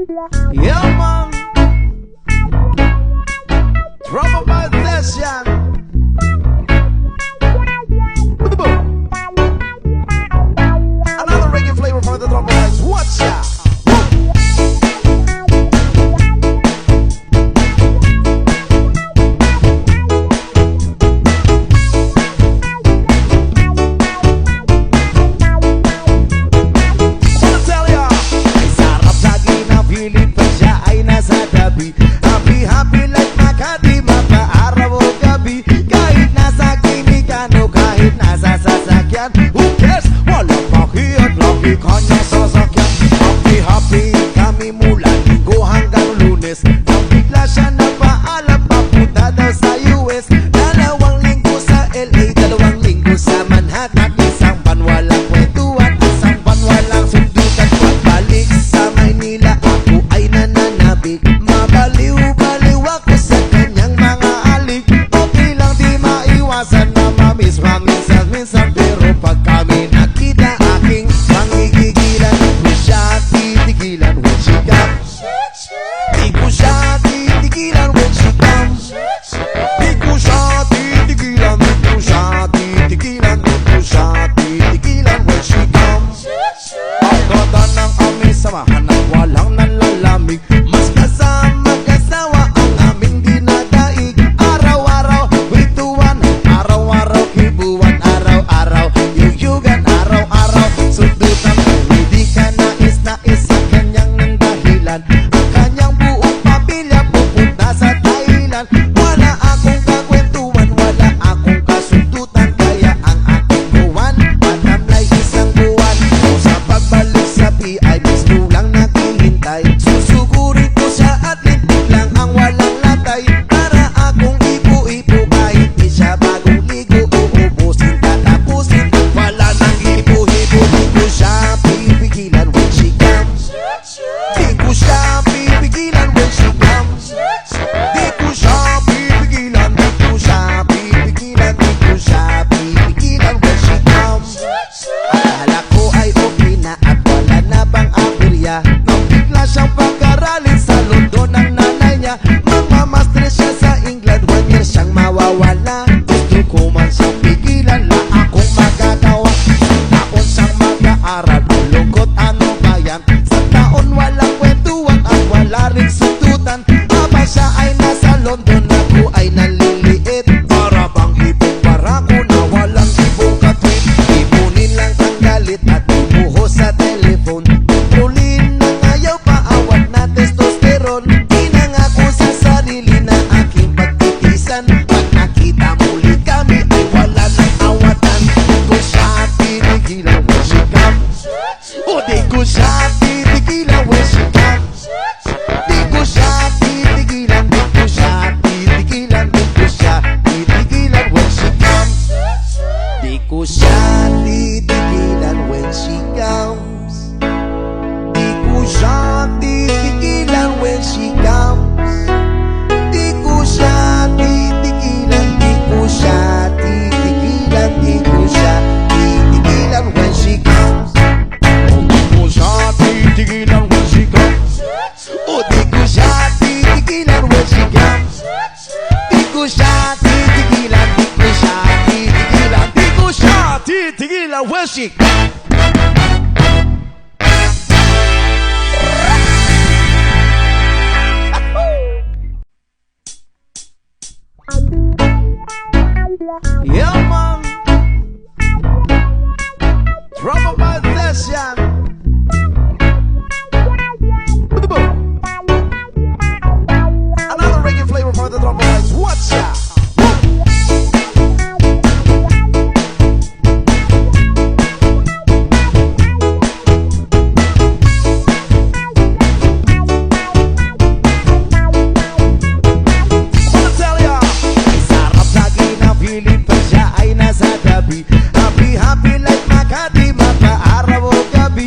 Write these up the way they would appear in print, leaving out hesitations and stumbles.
Yeah, man. Trouble by Session. Another reggae flavor for the Trouble Guys. Watch out. Happy like Makati, mapaaraw o gabi. Kahit nasa klinikan o kahit nasa sasakyan, who cares? Walang pakiyat, lagi kanyang sasakyan. Happy, happy kami mula Linggo hanggang Lunes. Nang bigla siya napaalam, papunta daw sa US. 2 linggo sa LA, 2 linggo sa Manhattan. Isang ban walang kwentuhan, isang ban walang sundutan. Pagbalik sa Maynila, ako ay nananabik. Mabaliw ako sa kanyang mga alik. Okay lang di maiwasan na mamiss minsan. Pero pag kami nakita, aking pangigigilan. Di ko siya titigilan when she comes. Di ko siya titigilan when she comes. Di ko siya titigilan. Di ko siya titigilan. Di ko siya titigilan when she comes. Ang ganda ng aming samahan at walang nalalamig. Mas kasama kasawa ang aming dinadaig. Araw-araw kwentuhan, araw-araw kibuan, araw-araw yuyugan, araw-araw sundutan. Hindi ka nais sa kanyang ng dahilan. Ang kanyang buong pamilya pupunta sa Thailand. Wala akong kakwentuhan, wala akong kasundutan. Kaya ang aking buwan, matamlay isang buwan. Kung sa pagbalik sa PIBs ko lang naghihintay, susugurin ko siya at lintik lang ang walang latay. Para akong ipo-ipo kahit di siya bagong ligo. Uubusin, tatapusin, wala nang ipo-ipo. Di ko siya pipigilan when she comes. Di ko siya pipigilan when she comes. Di ko siya pipigilan. Di ko siya pipigilan. Di ko siya pipigilan when she comes. Akala ko ay okay na at wala na bang aberya. Nang bigla siyang pag-aralin sa London ng nanay niya. Magmamastress siya sa England, 1 year siyang mawawala. Gusto ko man siyang pigilan, la akong magagawa. Taon siyang mag-aaral, ang lungkot ano ba yan? Sa taon walang kwentuhan at wala rin sundutan. Habang siya ay nasa London, ako ay naliliit. Para bang ibong barako na walang ibong katwit. Ipunin lang ang galit at ibuhos sa telephone. Kontrolin na ayaw paawat na testosterone. Pinangako sa sarili na aking pagtitisan. Pag nakita muli kami ay wala nang awatan. Di ko siya titigilan when she comes. O di ko siya titigilan when she comes. Di ko siya titigilan. Di ko siya titigilan. Di ko siya titigilan when she comes. Di ko siya titigilan when she comes. Di ko siya titigilan when she comes. Di ko siya titigilan. Di ko siya titigilan. Di ko siya titigilan when she comes. Di ko siya titigilan when she comes. O di ko siya titigilan when she comes. Di ko siya titigilan. Di ko siya titigilan. Di ko siya titigilan when she comes. Yeah, man. Trouble by Session. Another reggae flavor for the Trouble Guys. Watch out. Happy, happy like Makati, mapaaraw o gabi.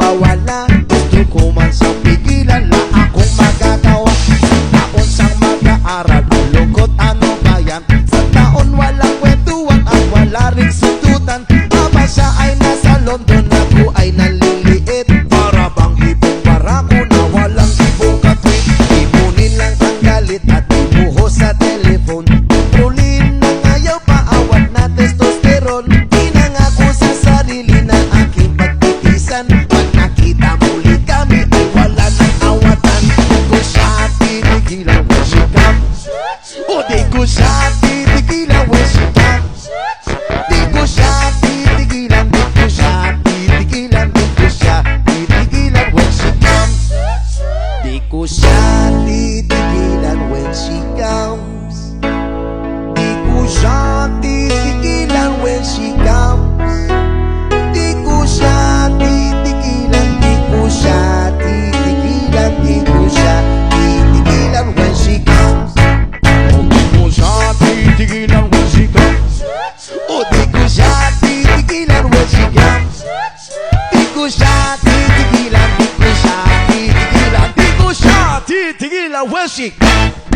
mawawala. Gusto ko man sa pigilan, la akong magagawa. Taon sang mag-aaral, ang lungkot ano ba yan? Sa taon walang kwentuhan at wala ring sundutan. Aba siya ay nasa London, ako ay naliliit. Para bang ibong barako na walang ibong katwit. Ipunin lang ang galit at ibuho sa telefon. Trolin na ngayaw paawat na testosteron. Pinangako sa sarili na aking pagtitisan. Pag nakita muli kami ay wala nang awatan. Di ko siya titigilan when she comes. O di ko siya titigilan when she comes. Di ko siya titigilan, di ko siya titigilan, di ko siya titigilan when she comes. Di ko siya titigilan when she comes. Di ko siya titigilan when she comes. Di ko siya titigilan, di ko siya titigilan, di ko siya titigilan when she comes. Oh, di ko siya titigilan when she comes. Oh, di ko siya titigilan when she comes. Di ko siya titigilan, di ko siya titigilan, di ko siya titigilan when she comes.